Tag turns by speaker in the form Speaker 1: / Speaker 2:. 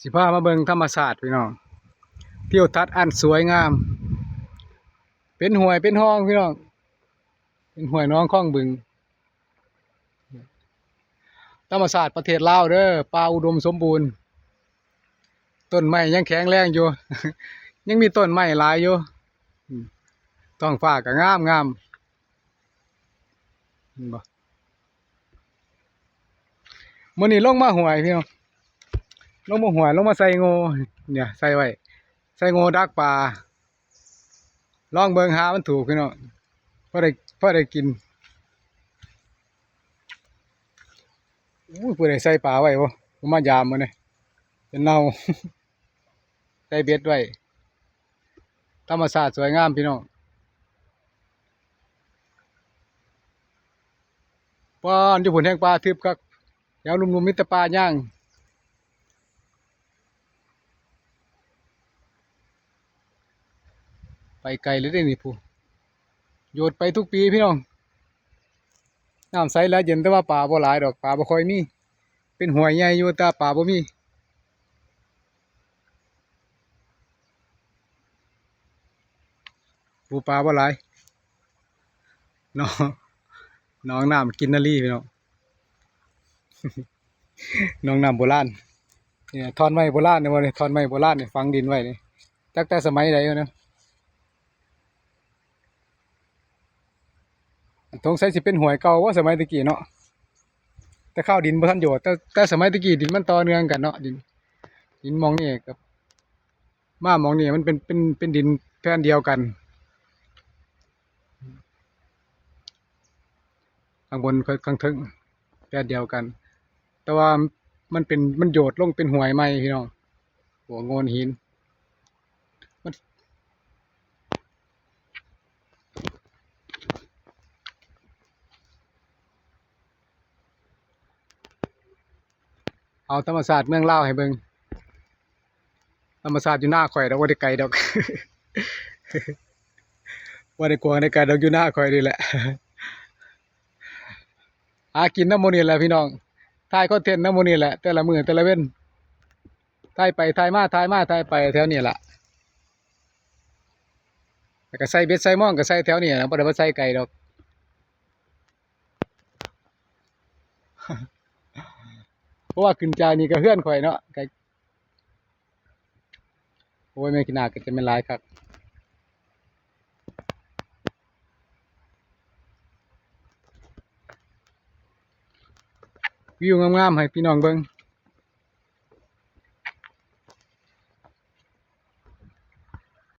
Speaker 1: สิพามาเบิ่งธรรมศาสตร์พี่น้องเที่ยวทัศน์อันสวยงามเป็นห้วยเป็นห้องพี่น้องเป็นห้วยน้องคลองบึงธรรมศาสตร์ประเทศลาวเด้อป่าอุดมสมบูรณ์ต้นไม้ยังแข็งแรงอยู่ ยังมีต้นไม้หลายอยู่อืมท้องฟ้าก็งามงามเห็นบ่มื้อนี้ลงมาห้วยพี่น้องลงมาห้วยลงมาใส่งูเนี่ยใส่ไว้ใส่งูดักปลาลองเบิ่งหามันถูกพี่น้องพอได้กินผู้ใดใส่ปลาไว้บ่ผมมายามมื้อนี้เป็นเน่า ใส่เบ็ดไว้ธรรมชาติสวยงามพี่น้องป้อนอยู่พุ่นแห่งป่าทึบคักแถวลุ่มๆมีแต่ป่าย่างไปไกลเลยเด้นี่ผู้โยดไปทุกปีพี่น้องน้ำใสแล้วเย็นแต่ว่าปลาบ่หลายดอกปลาบ่ค่อยมีเป็นห้วยใหญ่อยู่แต่ปลาบ่มีปูปลาบ่หลายน้องน้องน้ำกินนารีพี่น้อง น้องน้ำโบราณเนี่ยท่อนไม้โบราณเนี่ยวันนี้ท่อนไม้โบราณเนี่ยฝังดินไว้นี่ตั้งแต่สมัยใดวะเนาะสงสัยสิเป็นห้วยเก่าว่าสมัยตะกี้เนาะแต่ข้าวดินบ่ทันโยดแต่สมัยตะกี้ดินมันต่อเนื่องกันเนาะดินมองนี่กับมามองนี่มันเป็นดินแผ่นเดียวกันข้างบนข้างทึงแผ่นเดียวกันแต่ว่ามันโยดลงเป็นห้วยใหม่พี่น้องหัวโงนหินมันเอาธรรมศาสตร์เมืองลาวให้เบิ่งธรรมศาสตร์อยู่หน้าข่อยดอกบ่ได้ไกลดอก บ่ได้กลัวได้ไกลดอกอยู่หน้าข่อยนี่แหละ หากินน้ำหมูนี่แหละพี่น้องถ่ายคอนเทนต์น้ำหมูนี่แหละแต่ละมื้อแต่ละเว้นถ่ายไปถ่ายมาถ่ายมาถ่ายไปแถวนี้แหละแล้วก็ใส่เบ็ดใส่หม้องก็ใส่แถวนี้นะบ่ได้ว่าใส่ไกลดอก เพราะว่าขึ้นจากนี่ก็เฮือนข่อยเนาะก็โอ้ยแม่กินนาก็จะแม่นหลายคักวิวงามๆให้พี่น้องเบิ่ง